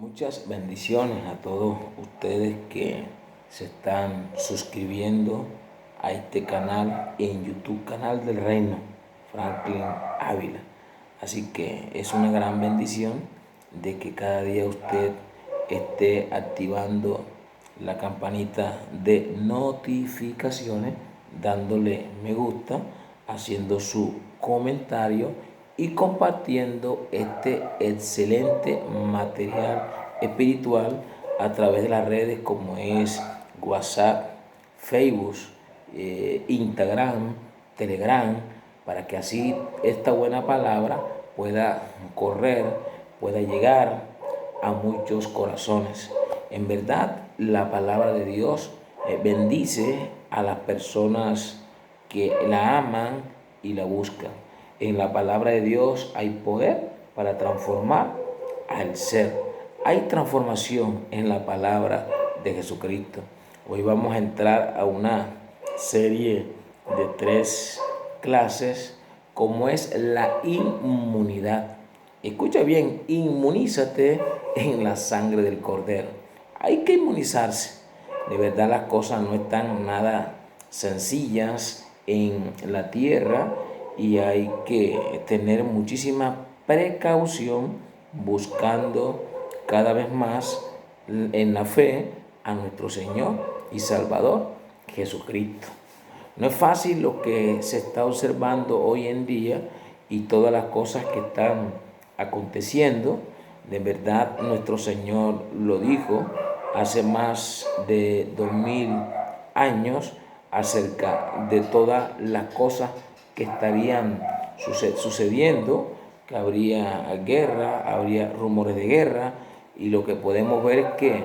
Muchas bendiciones a todos ustedes que se están suscribiendo a este canal en YouTube, Canal del Reino, Franklin Ávila. Así que es una gran bendición de que cada día usted esté activando la campanita de notificaciones, dándole me gusta, haciendo su comentario y compartiendo este excelente material espiritual a través de las redes como es WhatsApp, Facebook, Instagram, Telegram, para que así esta buena palabra pueda correr, pueda llegar a muchos corazones. En verdad, la palabra de Dios bendice a las personas que la aman y la buscan. En la palabra de Dios hay poder para transformar al ser. Hay transformación en la palabra de Jesucristo. Hoy vamos a entrar a una serie de 3 clases como es la inmunidad. Escucha bien, inmunízate en la sangre del Cordero. Hay que inmunizarse. De verdad las cosas no están nada sencillas en la tierra y hay que tener muchísima precaución buscando cada vez más en la fe a nuestro Señor y Salvador Jesucristo. No es fácil lo que se está observando hoy en día y todas las cosas que están aconteciendo. De verdad, nuestro Señor lo dijo hace más de 2000 años acerca de todas las cosas que estarían sucediendo, que habría guerra, habría rumores de guerra, y lo que podemos ver es que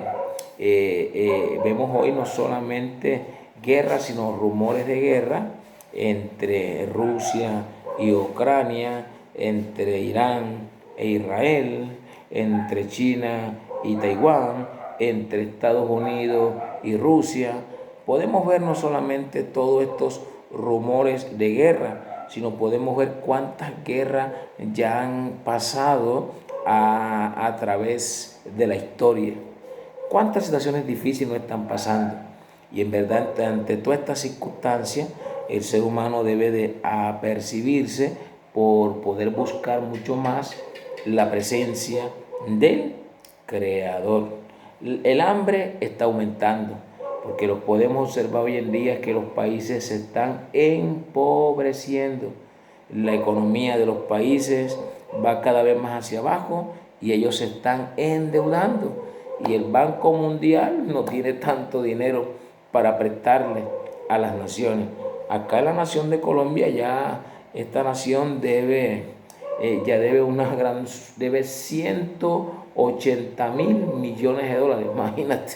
vemos hoy no solamente guerra, sino rumores de guerra entre Rusia y Ucrania, entre Irán e Israel, entre China y Taiwán, entre Estados Unidos y Rusia. Podemos ver no solamente todos estos rumores de guerra, sino podemos ver cuántas guerras ya han pasado a través de la historia. Cuántas situaciones difíciles nos están pasando. Y en verdad, ante todas estas circunstancias, el ser humano debe de apercibirse por poder buscar mucho más la presencia del Creador. El hambre está aumentando, porque lo podemos observar hoy en día que los países se están empobreciendo. La economía de los países va cada vez más hacia abajo y ellos se están endeudando. Y el Banco Mundial no tiene tanto dinero para prestarle a las naciones. Acá en la nación de Colombia ya esta nación debe 180.000 millones de dólares, imagínate,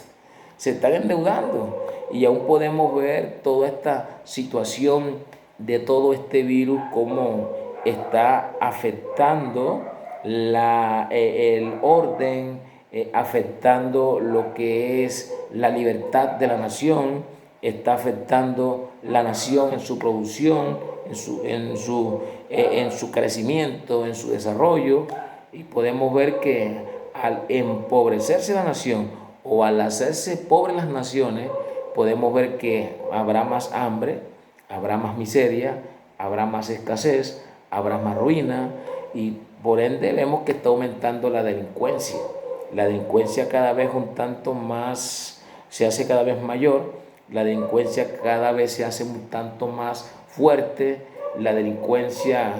se están endeudando y aún podemos ver toda esta situación de todo este virus, cómo está afectando el orden, afectando lo que es la libertad de la nación, está afectando la nación en su producción, en su crecimiento, en su desarrollo, y podemos ver que al empobrecerse la nación o al hacerse pobres las naciones, podemos ver que habrá más hambre, habrá más miseria, habrá más escasez, habrá más ruina y por ende vemos que está aumentando la delincuencia. La delincuencia cada vez un tanto más, se hace cada vez mayor, la delincuencia cada vez se hace un tanto más fuerte, la delincuencia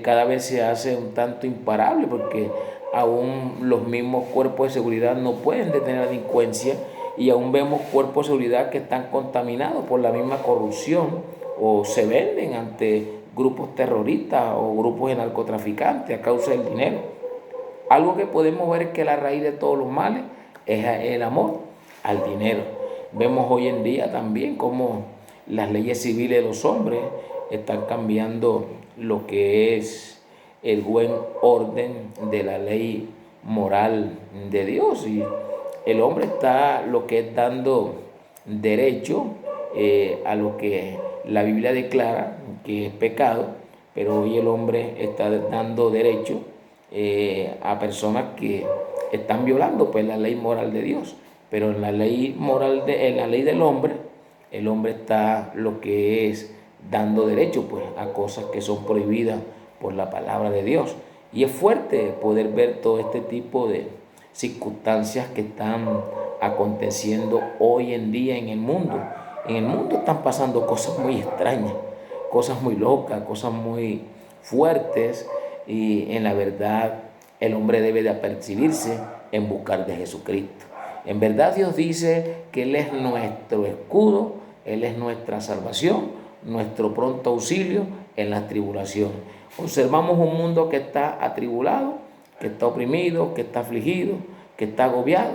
cada vez se hace un tanto imparable porque aún los mismos cuerpos de seguridad no pueden detener la delincuencia y aún vemos cuerpos de seguridad que están contaminados por la misma corrupción o se venden ante grupos terroristas o grupos de narcotraficantes a causa del dinero. Algo que podemos ver es que la raíz de todos los males es el amor al dinero. Vemos hoy en día también cómo las leyes civiles de los hombres están cambiando lo que es el buen orden de la ley moral de Dios. Y el hombre está lo que es dando derecho a lo que la Biblia declara que es pecado, pero hoy el hombre está dando derecho a personas que están violando pues la ley moral de Dios. Pero en la ley moral, en la ley del hombre, el hombre está lo que es dando derecho pues a cosas que son prohibidas por la palabra de Dios. Y es fuerte poder ver todo este tipo de circunstancias que están aconteciendo hoy en día en el mundo. En el mundo están pasando cosas muy extrañas, cosas muy locas, cosas muy fuertes, y en la verdad el hombre debe de apercibirse en buscar de Jesucristo. En verdad Dios dice que Él es nuestro escudo, Él es nuestra salvación, nuestro pronto auxilio en las tribulaciones. Observamos un mundo que está atribulado, que está oprimido, que está afligido, que está agobiado,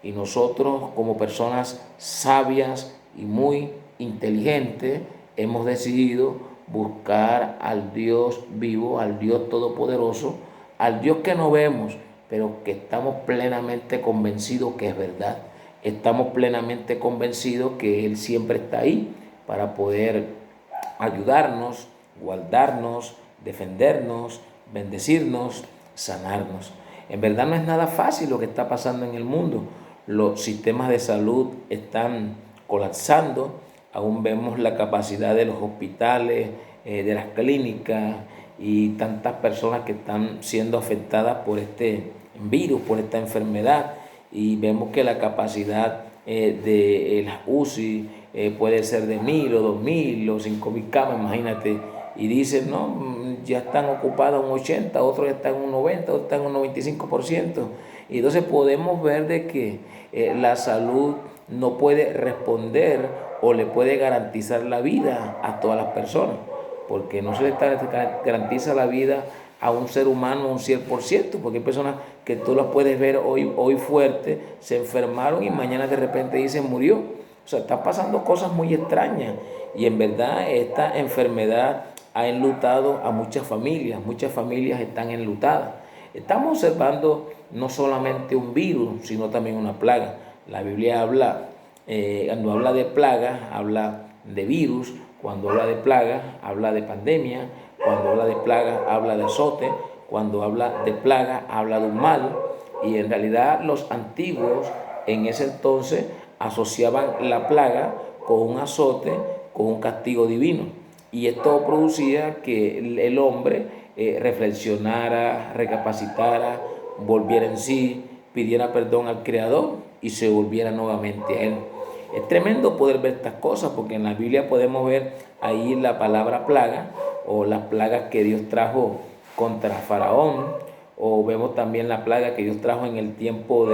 y nosotros como personas sabias y muy inteligentes hemos decidido buscar al Dios vivo, al Dios todopoderoso, al Dios que no vemos, pero que estamos plenamente convencidos que es verdad. Estamos plenamente convencidos que Él siempre está ahí para poder ayudarnos, guardarnos, defendernos, bendecirnos, sanarnos. En verdad no es nada fácil lo que está pasando en el mundo. Los sistemas de salud están colapsando. Aún vemos la capacidad de los hospitales, de las clínicas, y tantas personas que están siendo afectadas por este virus, por esta enfermedad. Y vemos que la capacidad de las UCI puede ser de 1.000 o 2.000 o 5.000 camas, imagínate. Y dicen, no, ya están ocupados un 80, otros ya están un 90, otros están un 95%. Y entonces podemos ver de que la salud no puede responder o le puede garantizar la vida a todas las personas, porque no se le garantiza la vida a un ser humano un 100%, porque hay personas que tú las puedes ver hoy fuerte, se enfermaron y mañana de repente dicen murió. O sea, están pasando cosas muy extrañas, y en verdad esta enfermedad ha enlutado a muchas familias están enlutadas. Estamos observando no solamente un virus, sino también una plaga. La Biblia habla, cuando habla de plaga, habla de virus; cuando habla de plaga, habla de pandemia; cuando habla de plaga, habla de azote; cuando habla de plaga, habla de un mal. Y en realidad los antiguos en ese entonces asociaban la plaga con un azote, con un castigo divino. Y esto producía que el hombre reflexionara, recapacitara, volviera en sí, pidiera perdón al Creador y se volviera nuevamente a Él. Es tremendo poder ver estas cosas, porque en la Biblia podemos ver ahí la palabra plaga, o las plagas que Dios trajo contra Faraón, o vemos también la plaga que Dios trajo en el tiempo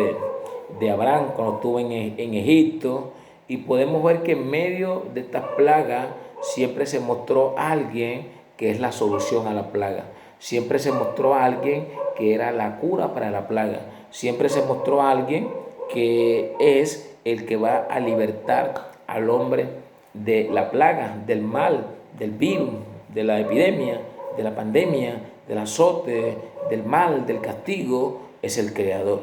de Abraham cuando estuvo en Egipto. Y podemos ver que en medio de estas plagas siempre se mostró a alguien que es la solución a la plaga. Siempre se mostró a alguien que era la cura para la plaga. Siempre se mostró a alguien que es el que va a libertar al hombre de la plaga, del mal, del virus, de la epidemia, de la pandemia, del azote, del mal, del castigo. Es el Creador.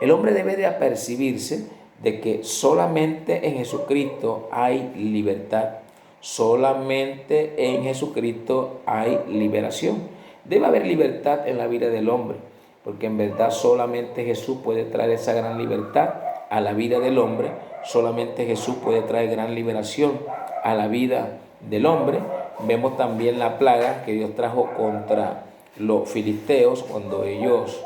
El hombre debe de apercibirse de que solamente en Jesucristo hay libertad. Solamente en Jesucristo hay liberación. Debe haber libertad en la vida del hombre, porque en verdad solamente Jesús puede traer esa gran libertad a la vida del hombre. Solamente Jesús puede traer gran liberación a la vida del hombre. Vemos también la plaga que Dios trajo contra los filisteos cuando ellos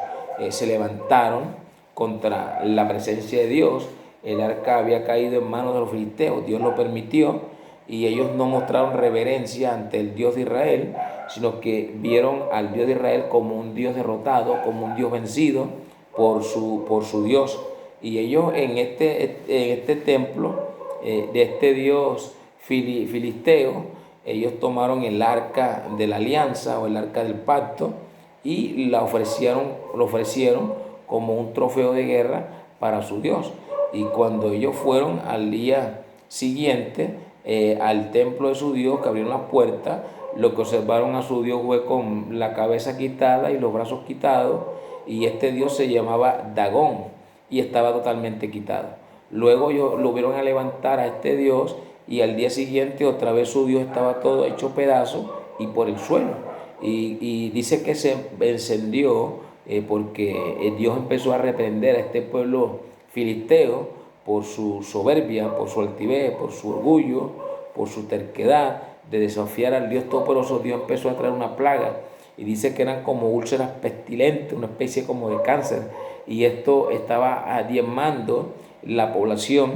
se levantaron contra la presencia de Dios. El arca había caído en manos de los filisteos, Dios lo permitió, y ellos no mostraron reverencia ante el Dios de Israel, sino que vieron al Dios de Israel como un Dios derrotado, como un Dios vencido por su Dios. Y ellos en este templo de este Dios filisteo, ellos tomaron el arca de la alianza o el arca del pacto y lo ofrecieron como un trofeo de guerra para su Dios. Y cuando ellos fueron al día siguiente al templo de su Dios, que abrieron las puertas, lo que observaron a su Dios fue con la cabeza quitada y los brazos quitados, y este Dios se llamaba Dagón y estaba totalmente quitado. Luego ellos lo vieron a levantar a este Dios, y al día siguiente otra vez su Dios estaba todo hecho pedazos y por el suelo. Y dice que se encendió porque Dios empezó a reprender a este pueblo filisteo por su soberbia, por su altivez, por su orgullo, por su terquedad de desafiar al Dios Todopoderoso. Dios empezó a traer una plaga y dice que eran como úlceras pestilentes, una especie como de cáncer, y esto estaba diezmando la población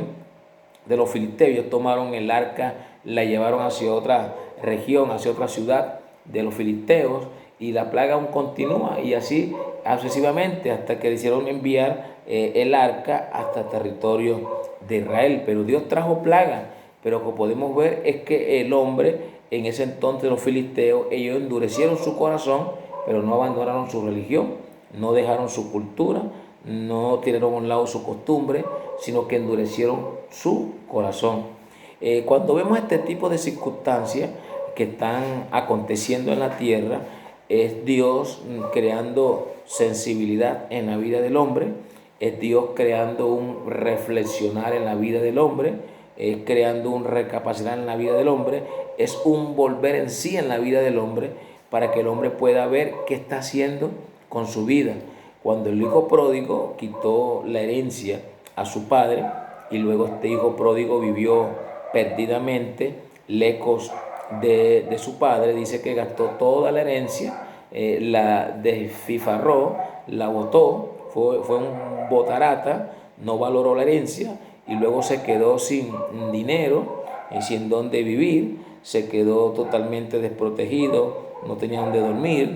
de los filisteos. Ellos tomaron el arca, la llevaron hacia otra región, hacia otra ciudad de los filisteos, y la plaga aún continúa, y así sucesivamente hasta que decidieron enviar el arca hasta el territorio de Israel. Pero Dios trajo plaga, pero lo que podemos ver es que el hombre en ese entonces, los filisteos, ellos endurecieron su corazón, pero no abandonaron su religión, no dejaron su cultura, no tiraron a un lado su costumbre, sino que endurecieron su corazón. Cuando vemos este tipo de circunstancias que están aconteciendo en la tierra, es Dios creando sensibilidad en la vida del hombre, es Dios creando un reflexionar en la vida del hombre, es creando un recapacitar en la vida del hombre, es un volver en sí en la vida del hombre para que el hombre pueda ver qué está haciendo con su vida. Cuando el hijo pródigo quitó la herencia a su padre y luego este hijo pródigo vivió perdidamente lejos de su padre, dice que gastó toda la herencia, la desfifarró, la botó, fue un botarata, no valoró la herencia y luego se quedó sin dinero y sin dónde vivir, se quedó totalmente desprotegido, no tenía dónde dormir,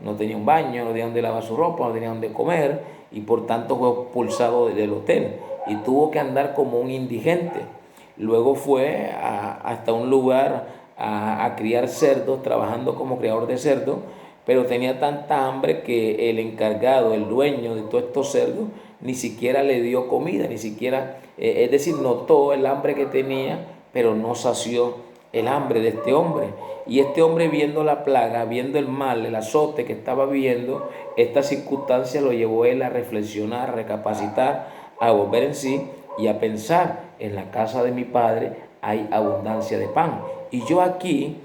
no tenía un baño, no tenía dónde lavar su ropa, no tenía dónde comer, y por tanto fue expulsado del hotel y tuvo que andar como un indigente. Luego fue hasta un lugar a criar cerdos, trabajando como criador de cerdos, pero tenía tanta hambre que el encargado, el dueño de todos estos cerdos, ni siquiera le dio comida, ni siquiera, es decir, notó el hambre que tenía, pero no sació el hambre de este hombre. Y este hombre, viendo la plaga, viendo el mal, el azote que estaba viviendo, esta circunstancia lo llevó a él a reflexionar, a recapacitar, a volver en sí y a pensar: en la casa de mi padre hay abundancia de pan, y yo aquí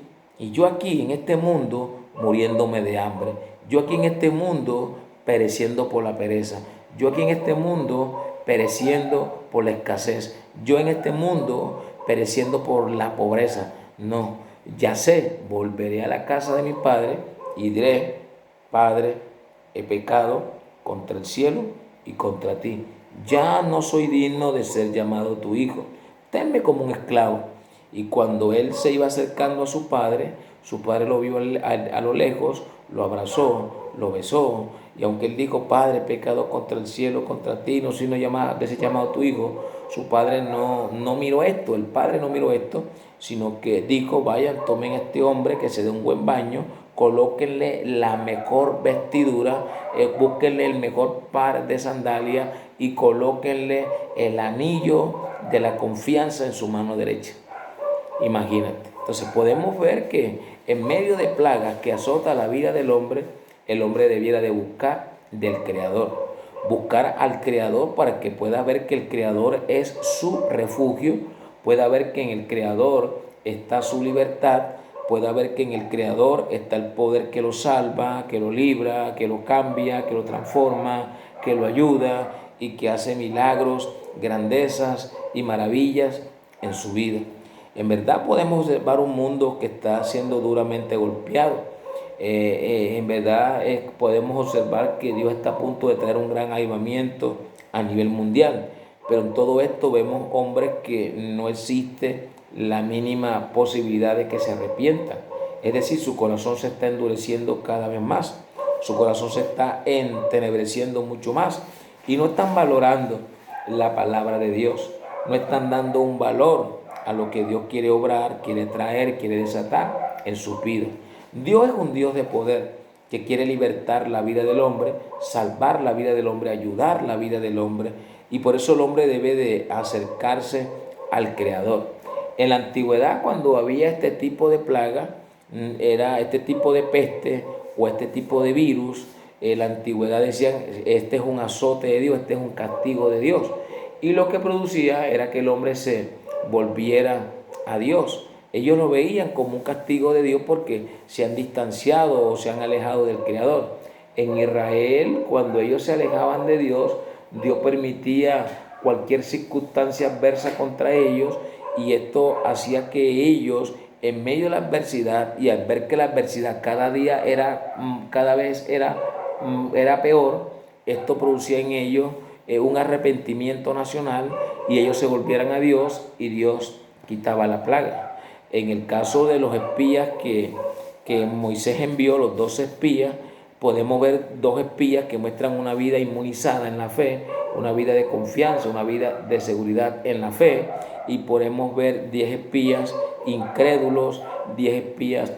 en este mundo muriéndome de hambre, yo aquí en este mundo pereciendo por la pereza, yo aquí en este mundo pereciendo por la escasez, yo en este mundo pereciendo por la pobreza. No, ya sé, volveré a la casa de mi padre y diré: Padre, he pecado contra el cielo y contra ti. Ya no soy digno de ser llamado tu hijo. Tenme como un esclavo. Y cuando él se iba acercando a su padre lo vio a lo lejos, lo abrazó, lo besó. Y aunque él dijo: Padre, he pecado contra el cielo, contra ti, no soy de ser llamado tu hijo, su padre no miró esto, el padre no miró esto, sino que dijo: vayan, tomen a este hombre, que se dé un buen baño, colóquenle la mejor vestidura, búsquenle el mejor par de sandalias y colóquenle el anillo de la confianza en su mano derecha. Imagínate. Entonces podemos ver que en medio de plagas que azota la vida del hombre, el hombre debiera de buscar del Creador. Buscar al Creador para que pueda ver que el Creador es su refugio, pueda ver que en el Creador está su libertad, pueda ver que en el Creador está el poder que lo salva, que lo libra, que lo cambia, que lo transforma, que lo ayuda y que hace milagros, grandezas y maravillas en su vida. En verdad podemos observar un mundo que está siendo duramente golpeado. En verdad podemos observar que Dios está a punto de traer un gran avivamiento a nivel mundial. Pero en todo esto vemos hombres que no existe la mínima posibilidad de que se arrepientan. Es decir, su corazón se está endureciendo cada vez más. Su corazón se está entenebreciendo mucho más. Y no están valorando la palabra de Dios. No están dando un valor a lo que Dios quiere obrar, quiere traer, quiere desatar en sus vidas. Dios es un Dios de poder que quiere libertar la vida del hombre, salvar la vida del hombre, ayudar la vida del hombre, y por eso el hombre debe de acercarse al Creador. En la antigüedad, cuando había este tipo de plaga, era este tipo de peste o este tipo de virus, en la antigüedad decían: este es un azote de Dios, este es un castigo de Dios, y lo que producía era que el hombre se volviera a Dios. Ellos lo veían como un castigo de Dios porque se han distanciado o se han alejado del Creador. En Israel, cuando ellos se alejaban de Dios, Dios permitía cualquier circunstancia adversa contra ellos, y esto hacía que ellos, en medio de la adversidad, y al ver que la adversidad cada día cada vez era peor, esto producía en ellos un arrepentimiento nacional, y ellos se volvieran a Dios y Dios quitaba la plaga. En el caso de los espías que Moisés envió, los 12 espías, podemos ver 2 espías que muestran una vida inmunizada en la fe, una vida de confianza, una vida de seguridad en la fe, y podemos ver 10 espías incrédulos, 10 espías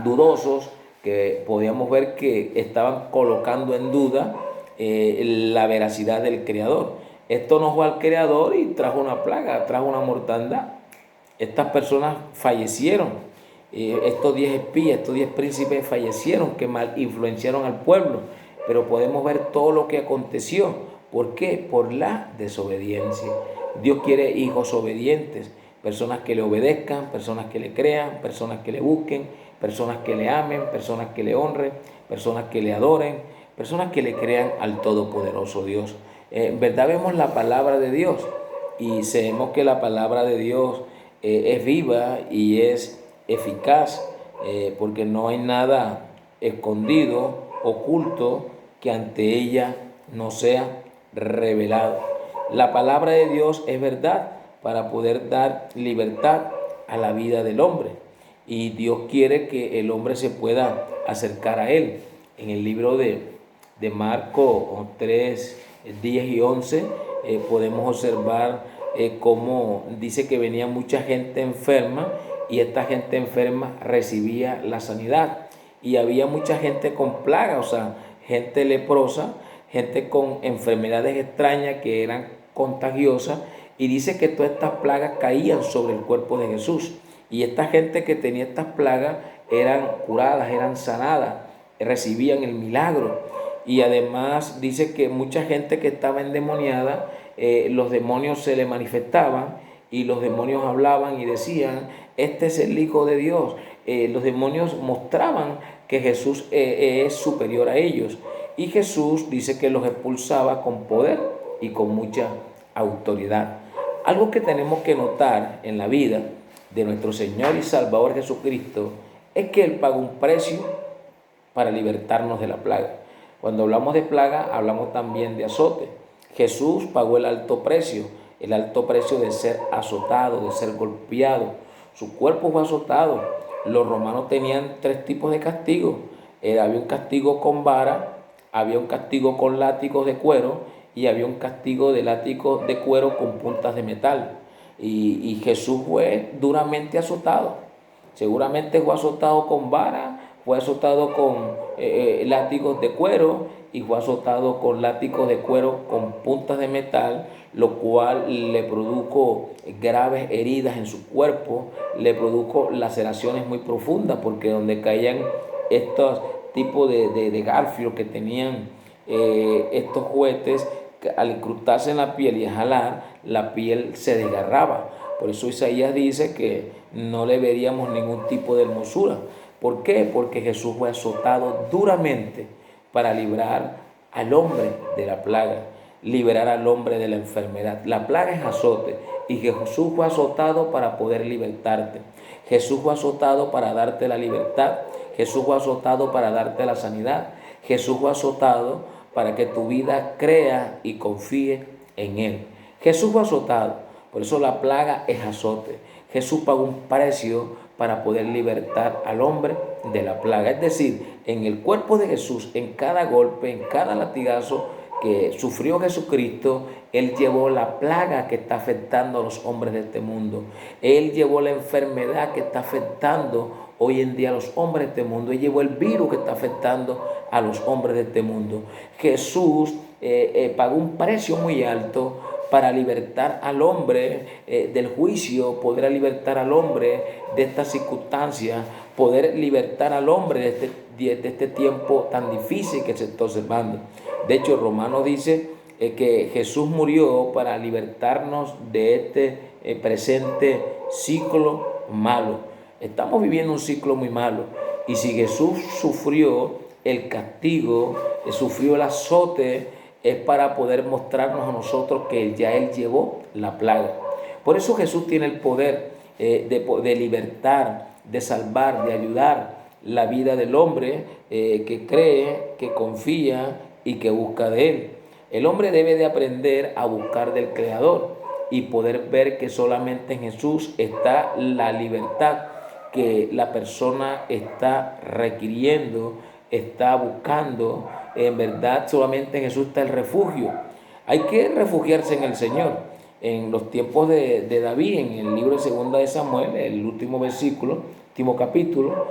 dudosos, que podíamos ver que estaban colocando en duda la veracidad del Creador. Esto no fue al Creador y trajo una plaga, trajo una mortandad. Estas personas fallecieron, estos 10 espías, estos 10 príncipes fallecieron, que mal influenciaron al pueblo, pero podemos ver todo lo que aconteció. ¿Por qué? Por la desobediencia. Dios quiere hijos obedientes, personas que le obedezcan, personas que le crean, personas que le busquen, personas que le amen, personas que le honren, personas que le adoren, personas que le crean al Todopoderoso Dios. En verdad vemos la palabra de Dios y sabemos que la palabra de Dios es viva y es eficaz, porque no hay nada escondido, oculto, que ante ella no sea revelado. La palabra de Dios es verdad para poder dar libertad a la vida del hombre, y Dios quiere que el hombre se pueda acercar a Él. En el libro de Marcos 3, 10 y 11 podemos observar cómo dice que venía mucha gente enferma, y esta gente enferma recibía la sanidad, y había mucha gente con plaga, o sea, gente leprosa, gente con enfermedades extrañas que eran contagiosas, y dice que todas estas plagas caían sobre el cuerpo de Jesús, y esta gente que tenía estas plagas eran curadas, eran sanadas, recibían el milagro. Y además dice que mucha gente que estaba endemoniada, los demonios se le manifestaban, y los demonios hablaban y decían: este es el Hijo de Dios. Los demonios mostraban que Jesús es superior a ellos, y Jesús dice que los expulsaba con poder y con mucha autoridad. Algo que tenemos que notar en la vida de nuestro Señor y Salvador Jesucristo es que Él pagó un precio para libertarnos de la plaga. Cuando hablamos de plaga, hablamos también de azote. Jesús pagó el alto precio de ser azotado, de ser golpeado. Su cuerpo fue azotado. Los romanos tenían 3 tipos de castigo. Había un castigo con vara, había un castigo con látigos de cuero, y había un castigo de látigos de cuero con puntas de metal. Y Jesús fue duramente azotado. Seguramente fue azotado con vara, fue azotado con látigos de cuero, y fue azotado con látigos de cuero con puntas de metal, lo cual le produjo graves heridas en su cuerpo, le produjo laceraciones muy profundas, porque donde caían estos tipos de garfios que tenían estos juguetes, al incrustarse en la piel y jalar, la piel se desgarraba. Por eso Isaías dice que no le veríamos ningún tipo de hermosura. ¿Por qué? Porque Jesús fue azotado duramente para librar al hombre de la plaga, liberar al hombre de la enfermedad. La plaga es azote, y Jesús fue azotado para poder libertarte. Jesús fue azotado para darte la libertad. Jesús fue azotado para darte la sanidad. Jesús fue azotado para que tu vida crea y confíe en Él. Jesús fue azotado, por eso la plaga es azote. Jesús pagó un precio para poder libertar al hombre de la plaga. Es decir, en el cuerpo de Jesús, en cada golpe, en cada latigazo que sufrió Jesucristo, Él llevó la plaga que está afectando a los hombres de este mundo. Él llevó la enfermedad que está afectando hoy en día a los hombres de este mundo. Él llevó el virus que está afectando a los hombres de este mundo. Jesús pagó un precio muy alto para libertar al hombre del juicio, poder libertar al hombre de esta circunstancia, poder libertar al hombre de este tiempo tan difícil que se está observando. De hecho, Romanos dice que Jesús murió para libertarnos de este presente ciclo malo. Estamos viviendo un ciclo muy malo, y si Jesús sufrió el castigo, sufrió el azote, es para poder mostrarnos a nosotros que ya Él llevó la plaga. Por eso Jesús tiene el poder de libertar, de salvar, de ayudar la vida del hombre que cree, que confía y que busca de Él. El hombre debe de aprender a buscar del Creador y poder ver que solamente en Jesús está la libertad que la persona está requiriendo, está buscando. En verdad, solamente en Jesús está el refugio. Hay que refugiarse en el Señor. En los tiempos de David, en el libro de Segunda de Samuel, el último versículo, último capítulo,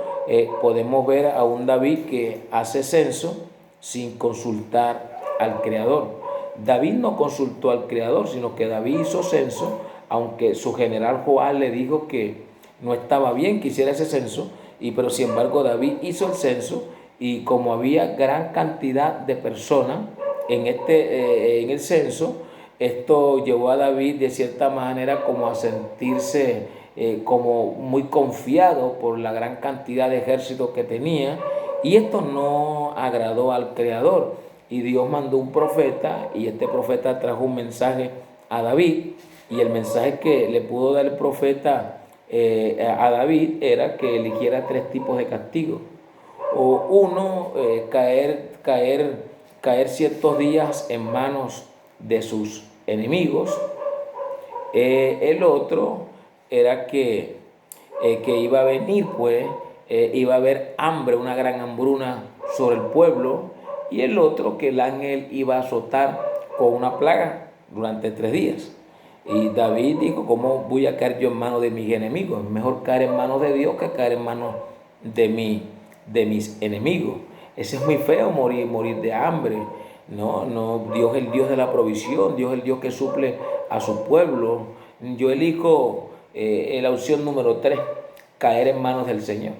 podemos ver a un David que hace censo sin consultar al Creador. David no consultó al Creador, sino que David hizo censo, aunque su general Joab le dijo que no estaba bien que hiciera ese censo, pero sin embargo David hizo el censo, y como había gran cantidad de personas en el censo, esto llevó a David de cierta manera como a sentirse como muy confiado por la gran cantidad de ejército que tenía, y esto no agradó al Creador. Y Dios mandó un profeta, y este profeta trajo un mensaje a David, y el mensaje que le pudo dar el profeta a David era que eligiera 3 tipos de castigo. O uno, caer ciertos días en manos de sus enemigos. El otro era que iba a venir, pues, iba a haber hambre, una gran hambruna sobre el pueblo. Y el otro, que el ángel iba a azotar con una plaga durante 3 días. Y David dijo: ¿cómo voy a caer yo en manos de mis enemigos? Es mejor caer en manos de Dios que caer en manos de mis enemigos. Ese es muy feo, morir de hambre. No, Dios es el Dios de la provisión, Dios es el Dios que suple a su pueblo. Yo elijo la opción número 3, caer en manos del Señor.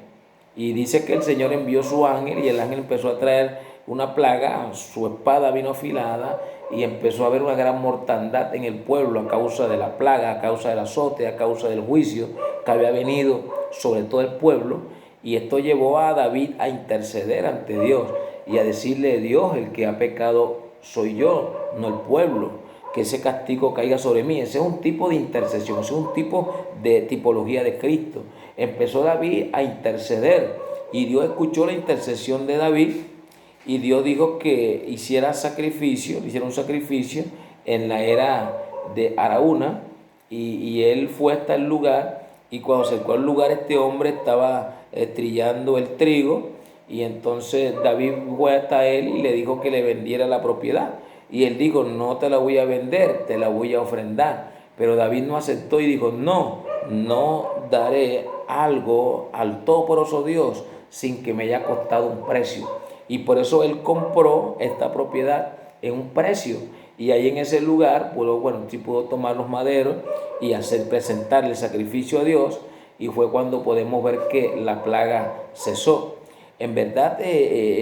Y dice que el Señor envió su ángel, y el ángel empezó a traer una plaga, su espada vino afilada, y empezó a haber una gran mortandad en el pueblo a causa de la plaga, a causa del azote, a causa del juicio que había venido sobre todo el pueblo. Y esto llevó a David a interceder ante Dios y a decirle: Dios, el que ha pecado soy yo, no el pueblo, que ese castigo caiga sobre mí. Ese es un tipo de intercesión, ese es un tipo de tipología de Cristo. Empezó David a interceder, y Dios escuchó la intercesión de David, y Dios dijo que hiciera un sacrificio en la era de Araúna, y él fue hasta el lugar, y cuando se acercó al lugar, este hombre estaba trillando el trigo, y entonces David fue hasta él y le dijo que le vendiera la propiedad, y él dijo: no te la voy a vender, te la voy a ofrendar. Pero David no aceptó y dijo: no daré algo al todopoderoso Dios sin que me haya costado un precio. Y por eso él compró esta propiedad en un precio, y ahí en ese lugar sí pudo tomar los maderos y presentar el sacrificio a Dios, y fue cuando podemos ver que la plaga cesó. En verdad,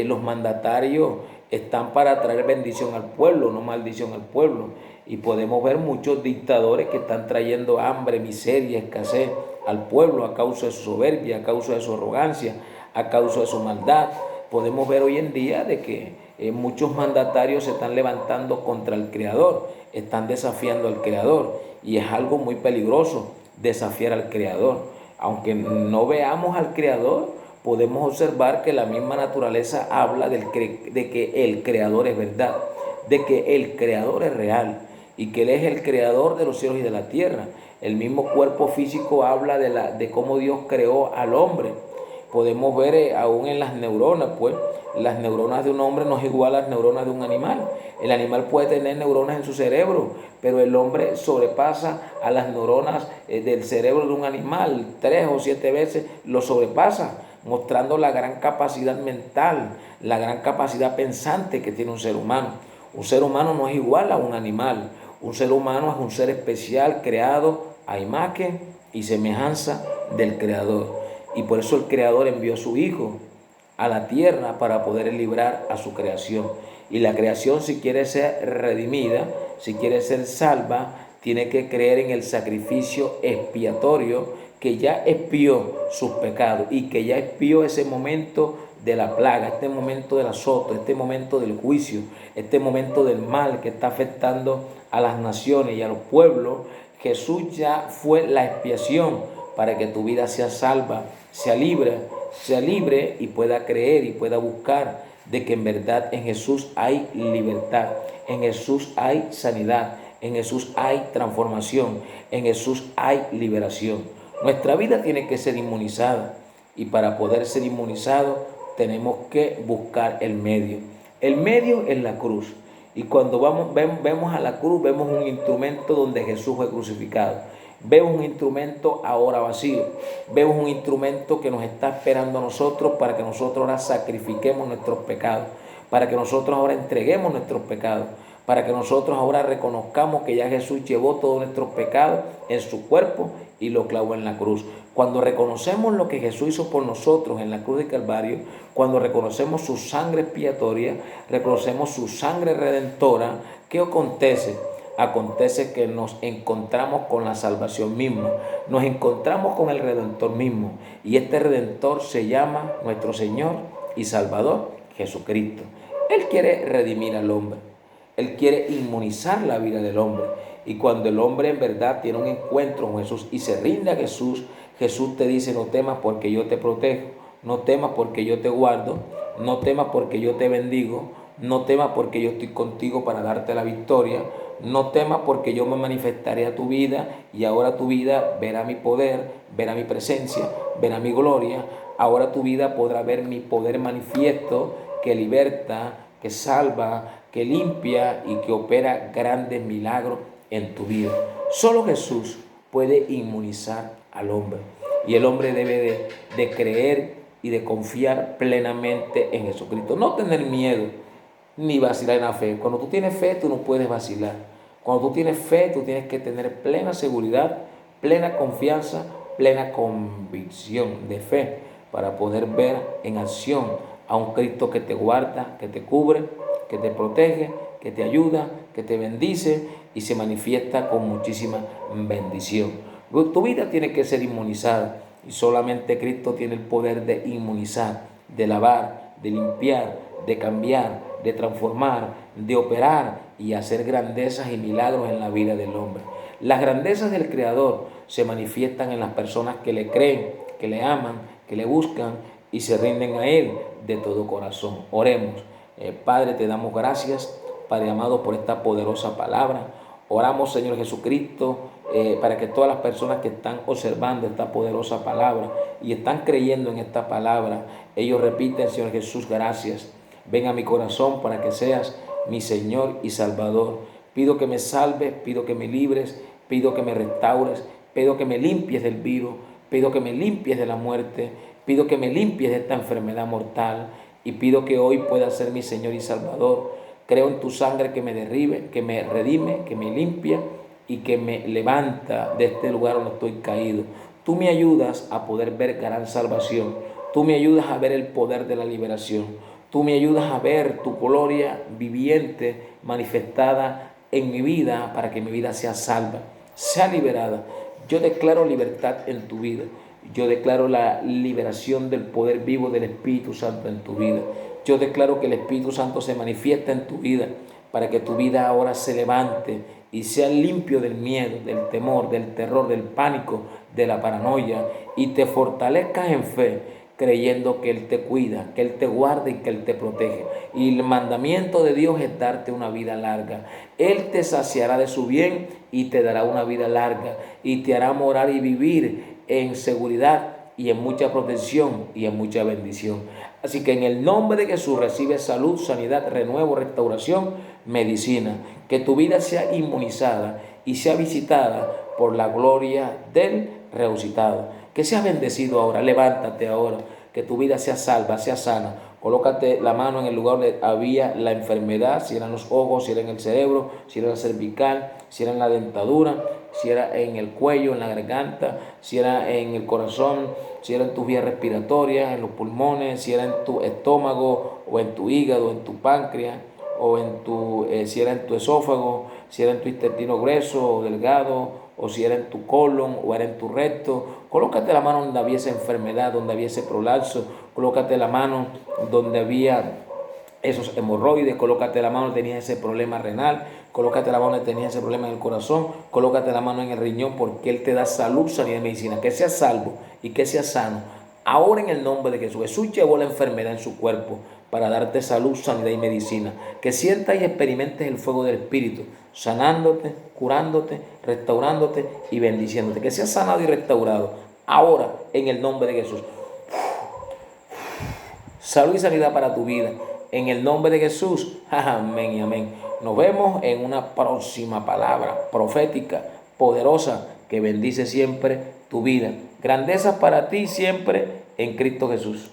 los mandatarios están para traer bendición al pueblo, no maldición al pueblo. Y podemos ver muchos dictadores que están trayendo hambre, miseria, escasez al pueblo a causa de su soberbia, a causa de su arrogancia, a causa de su maldad. Podemos ver hoy en día de que muchos mandatarios se están levantando contra el Creador, están desafiando al Creador, y es algo muy peligroso desafiar al Creador. Aunque no veamos al Creador, podemos observar que la misma naturaleza habla de que el Creador es verdad, de que el Creador es real, y que Él es el creador de los cielos y de la tierra. El mismo cuerpo físico habla de cómo Dios creó al hombre. Podemos ver aún en las neuronas, pues las neuronas de un hombre no es igual a las neuronas de un animal. El animal puede tener neuronas en su cerebro, pero el hombre sobrepasa a las neuronas del cerebro de un animal, 3 o 7 veces lo sobrepasa, mostrando la gran capacidad mental, la gran capacidad pensante que tiene un ser humano. Un ser humano no es igual a un animal. Un ser humano es un ser especial, creado a imagen y semejanza del Creador. Y por eso el Creador envió a su Hijo a la tierra para poder librar a su creación. Y la creación, si quiere ser redimida, si quiere ser salva, tiene que creer en el sacrificio expiatorio que ya expió sus pecados, y que ya expió ese momento de la plaga, este momento del azote, este momento del juicio, este momento del mal que está afectando a las naciones y a los pueblos, Jesús ya fue la expiación para que tu vida sea salva, sea libre y pueda creer y pueda buscar de que en verdad en Jesús hay libertad, en Jesús hay sanidad, en Jesús hay transformación, en Jesús hay liberación. Nuestra vida tiene que ser inmunizada y para poder ser inmunizado tenemos que buscar el medio. El medio es la cruz. Y cuando vemos a la cruz, vemos un instrumento donde Jesús fue crucificado. Vemos un instrumento ahora vacío. Vemos un instrumento que nos está esperando a nosotros para que nosotros ahora sacrifiquemos nuestros pecados, para que nosotros ahora entreguemos nuestros pecados, para que nosotros ahora reconozcamos que ya Jesús llevó todos nuestros pecados en su cuerpo y lo clavó en la cruz. Cuando reconocemos lo que Jesús hizo por nosotros en la cruz de Calvario, cuando reconocemos su sangre expiatoria, reconocemos su sangre redentora, ¿qué acontece? Acontece que nos encontramos con la salvación misma, nos encontramos con el Redentor mismo, y este Redentor se llama nuestro Señor y Salvador Jesucristo. Él quiere redimir al hombre, Él quiere inmunizar la vida del hombre, y cuando el hombre en verdad tiene un encuentro con Jesús y se rinde a Jesús, Jesús te dice: no temas porque yo te protejo, no temas porque yo te guardo, no temas porque yo te bendigo, no temas porque yo estoy contigo para darte la victoria, no temas porque yo me manifestaré a tu vida y ahora tu vida verá mi poder, verá mi presencia, verá mi gloria. Ahora tu vida podrá ver mi poder manifiesto que liberta, que salva, que limpia y que opera grandes milagros en tu vida. Solo Jesús puede inmunizar al hombre y el hombre debe de creer y de confiar plenamente en Jesucristo. No tener miedo ni vacilar en la fe. Cuando tú tienes fe, tú no puedes vacilar. Cuando tú tienes fe, tú tienes que tener plena seguridad, plena confianza, plena convicción de fe para poder ver en acción a un Cristo que te guarda, que te cubre, que te protege, que te ayuda, que te bendice y se manifiesta con muchísima bendición. Tu vida tiene que ser inmunizada y solamente Cristo tiene el poder de inmunizar, de lavar, de limpiar, de cambiar, de transformar, de operar y hacer grandezas y milagros en la vida del hombre. Las grandezas del Creador se manifiestan en las personas que le creen, que le aman, que le buscan y se rinden a Él de todo corazón. Oremos. Padre, te damos gracias, Padre amado, por esta poderosa palabra. Oramos, Señor Jesucristo, para que todas las personas que están observando esta poderosa palabra y están creyendo en esta palabra, ellos repiten: Señor Jesús, gracias. Ven a mi corazón para que seas mi Señor y Salvador. Pido que me salves, pido que me libres, pido que me restaures, pido que me limpies del virus, pido que me limpies de la muerte, pido que me limpies de esta enfermedad mortal y pido que hoy puedas ser mi Señor y Salvador. Creo en tu sangre que me derribe, que me redime, que me limpia y que me levanta de este lugar donde estoy caído. Tú me ayudas a poder ver gran salvación. Tú me ayudas a ver el poder de la liberación. Tú me ayudas a ver tu gloria viviente manifestada en mi vida para que mi vida sea salva, sea liberada. Yo declaro libertad en tu vida. Yo declaro la liberación del poder vivo del Espíritu Santo en tu vida. Yo declaro que el Espíritu Santo se manifiesta en tu vida para que tu vida ahora se levante y sea limpio del miedo, del temor, del terror, del pánico, de la paranoia y te fortalezcas en fe, creyendo que Él te cuida, que Él te guarda y que Él te protege. Y el mandamiento de Dios es darte una vida larga. Él te saciará de su bien y te dará una vida larga y te hará morar y vivir en seguridad y en mucha protección y en mucha bendición. Así que en el nombre de Jesús recibe salud, sanidad, renuevo, restauración, medicina. Que tu vida sea inmunizada y sea visitada por la gloria del resucitado. Que seas bendecido ahora, levántate ahora, que tu vida sea salva, sea sana. Colócate la mano en el lugar donde había la enfermedad, si eran los ojos, si era en el cerebro, si era en la cervical, si era en la dentadura, si era en el cuello, en la garganta, si era en el corazón, si era en tus vías respiratorias, en los pulmones, si era en tu estómago o en tu hígado, en tu páncreas, o si era en tu esófago. si era en tu intestino grueso o delgado, o si era en tu colon o era en tu recto. Colócate la mano donde había esa enfermedad, donde había ese prolapso. Colócate la mano donde había esos hemorroides, colócate la mano donde tenías ese problema renal, colócate la mano donde tenías ese problema en el corazón, colócate la mano en el riñón, porque Él te da salud, sanidad y medicina. Que seas salvo y que seas sano. Ahora en el nombre de Jesús. Jesús llevó la enfermedad en su cuerpo para darte salud, sanidad y medicina. Que sientas y experimentes el fuego del Espíritu, sanándote, curándote, restaurándote y bendiciéndote. Que seas sanado y restaurado ahora en el nombre de Jesús. Salud y sanidad para tu vida. En el nombre de Jesús. Amén y amén. Nos vemos en una próxima palabra profética, poderosa, que bendice siempre tu vida. Grandezas para ti siempre en Cristo Jesús.